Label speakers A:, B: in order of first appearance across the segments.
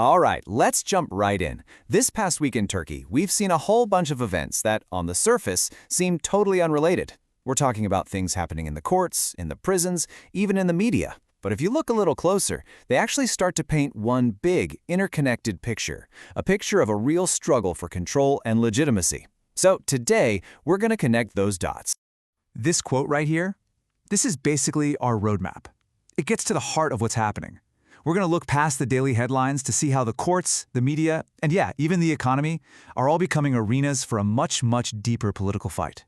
A: All right, let's jump right in. This past week in Turkey, we've seen a whole bunch of events that, on the surface, seem totally unrelated. We're talking about things happening in the courts, in the prisons, even in the media. But if you look a little closer, they actually start to paint one big, interconnected picture, a picture of a real struggle for control and legitimacy. So today, we're going to connect those dots.
B: This quote right here, this is basically our roadmap. It gets to the heart of what's happening. We're going to look past the daily headlines to see how the courts, the media, and yeah, even the economy are all becoming arenas for a much, much deeper political fight.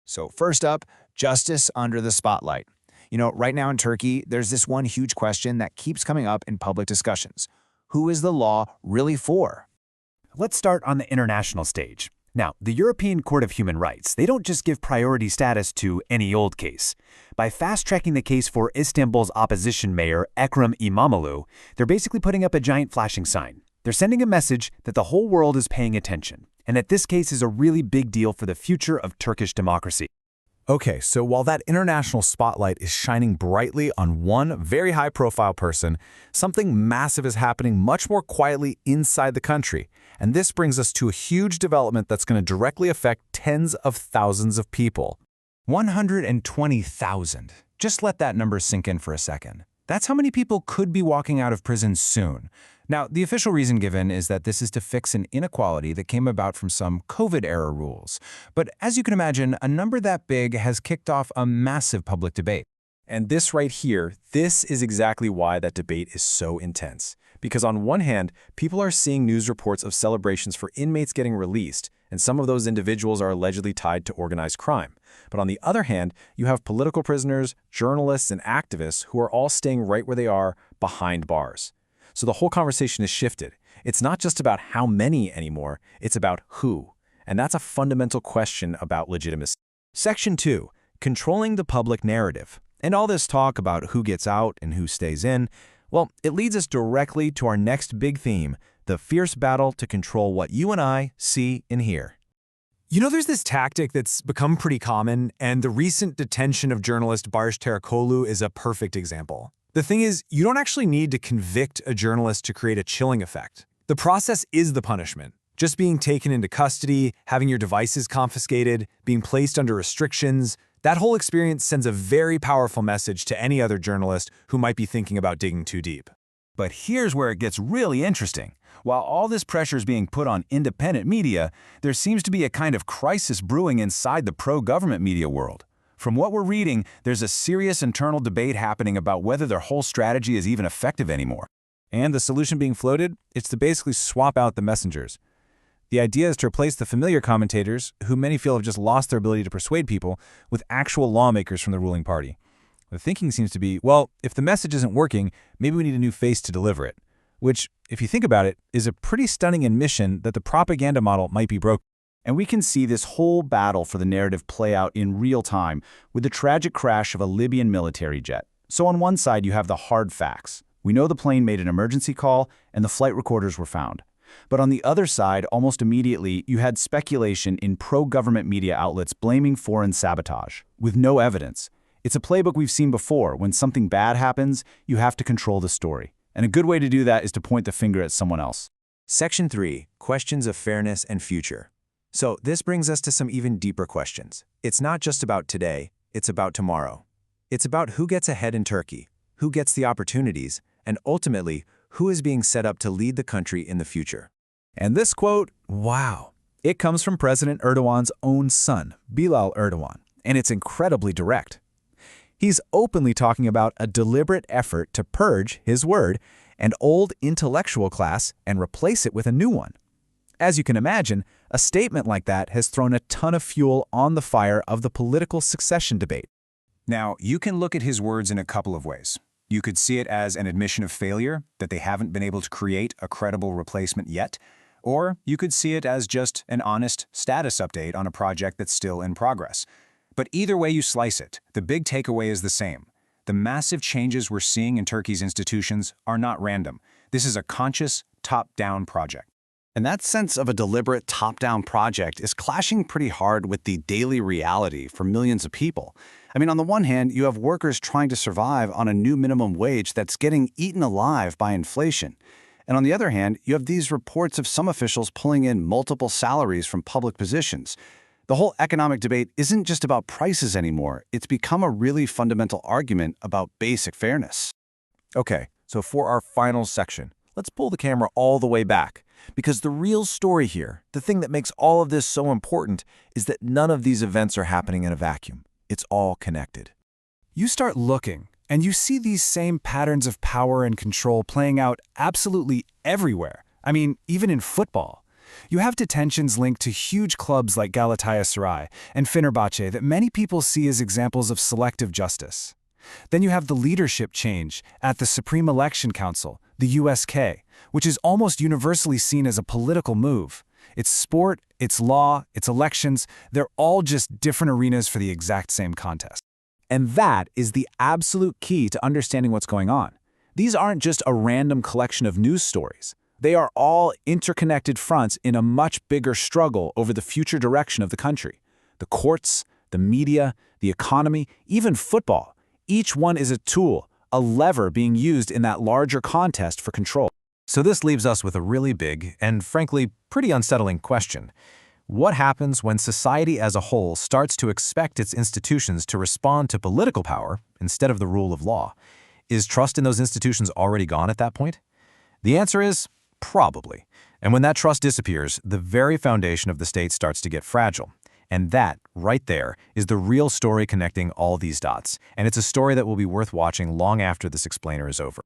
C: So first up, justice under the spotlight. Right now in Turkey, there's this one huge question that keeps coming up in public discussions. Who is the law really for?
D: Let's start on the international stage. Now, the European Court of Human Rights, they don't just give priority status to any old case. By fast-tracking the case for Istanbul's opposition mayor, Ekrem İmamoğlu, they're basically putting up a giant flashing sign. They're sending a message that the whole world is paying attention, and that this case is a really big deal for the future of Turkish democracy.
E: Okay, so while that international spotlight is shining brightly on one very high-profile person, something massive is happening much more quietly inside the country. And this brings us to a huge development that's going to directly affect tens of thousands of people.
C: 120,000. Just let that number sink in for a second. That's how many people could be walking out of prison soon. Now, the official reason given is that this is to fix an inequality that came about from some COVID-era rules. But as you can imagine, a number that big has kicked off a massive public debate.
F: And this right here, this is exactly why that debate is so intense. Because on one hand, people are seeing news reports of celebrations for inmates getting released, and some of those individuals are allegedly tied to organized crime. But on the other hand, you have political prisoners, journalists, and activists who are all staying right where they are, behind bars. So the whole conversation is shifted. It's not just about how many anymore, it's about who. And that's a fundamental question about legitimacy.
A: Section 2. Controlling the public narrative. And all this talk about who gets out and who stays in, well, it leads us directly to our next big theme, the fierce battle to control what you and I see and hear.
B: There's this tactic that's become pretty common, and the recent detention of journalist Barış Terkoğlu is a perfect example. The thing is, you don't actually need to convict a journalist to create a chilling effect. The process is the punishment. Just being taken into custody, having your devices confiscated, being placed under restrictions, that whole experience sends a very powerful message to any other journalist who might be thinking about digging too deep.
A: But here's where it gets really interesting. While all this pressure is being put on independent media, there seems to be a kind of crisis brewing inside the pro-government media world. From what we're reading, there's a serious internal debate happening about whether their whole strategy is even effective anymore. And the solution being floated? It's to basically swap out the messengers. The idea is to replace the familiar commentators, who many feel have just lost their ability to persuade people, with actual lawmakers from the ruling party. The thinking seems to be, well, if the message isn't working, maybe we need a new face to deliver it. Which, if you think about it, is a pretty stunning admission that the propaganda model might be broken.
D: And we can see this whole battle for the narrative play out in real time with the tragic crash of a Libyan military jet. So on one side, you have the hard facts. We know the plane made an emergency call and the flight recorders were found. But on the other side, almost immediately, you had speculation in pro-government media outlets blaming foreign sabotage, with no evidence. It's a playbook we've seen before. When something bad happens, you have to control the story. And a good way to do that is to point the finger at someone else.
C: Section 3. Questions of fairness and future. So this brings us to some even deeper questions. It's not just about today, it's about tomorrow. It's about who gets ahead in Turkey, who gets the opportunities, and ultimately, who is being set up to lead the country in the future.
A: And this quote, wow, it comes from President Erdogan's own son, Bilal Erdoğan, and it's incredibly direct. He's openly talking about a deliberate effort to purge, his word, an old intellectual class and replace it with a new one. As you can imagine, a statement like that has thrown a ton of fuel on the fire of the political succession debate.
C: Now, you can look at his words in a couple of ways. You could see it as an admission of failure, that they haven't been able to create a credible replacement yet, or you could see it as just an honest status update on a project that's still in progress. But either way you slice it, the big takeaway is the same. The massive changes we're seeing in Turkey's institutions are not random. This is a conscious, top-down project.
A: And that sense of a deliberate top-down project is clashing pretty hard with the daily reality for millions of people. I mean, on the one hand, you have workers trying to survive on a new minimum wage that's getting eaten alive by inflation.
G: And on the other hand, you have these reports of some officials pulling in multiple salaries from public positions. The whole economic debate isn't just about prices anymore. It's become a really fundamental argument about basic fairness.
E: Okay, so for our final section, let's pull the camera all the way back. Because the real story here, the thing that makes all of this so important, is that none of these events are happening in a vacuum. It's all connected.
B: You start looking, and you see these same patterns of power and control playing out absolutely everywhere. I mean, even in football. You have detentions linked to huge clubs like Galatasaray and Fenerbahce that many people see as examples of selective justice. Then you have the leadership change at the Supreme Election Council, the USK, which is almost universally seen as a political move. It's sport, it's law, it's elections, they're all just different arenas for the exact same contest.
C: And that is the absolute key to understanding what's going on. These aren't just a random collection of news stories. They are all interconnected fronts in a much bigger struggle over the future direction of the country. The courts, the media, the economy, even football. Each one is a tool, a lever being used in that larger contest for control.
F: So this leaves us with a really big and, frankly, pretty unsettling question. What happens when society as a whole starts to expect its institutions to respond to political power instead of the rule of law? Is trust in those institutions already gone at that point? The answer is probably. And when that trust disappears, the very foundation of the state starts to get fragile. And that, right there, is the real story connecting all these dots. And it's a story that will be worth watching long after this explainer is over.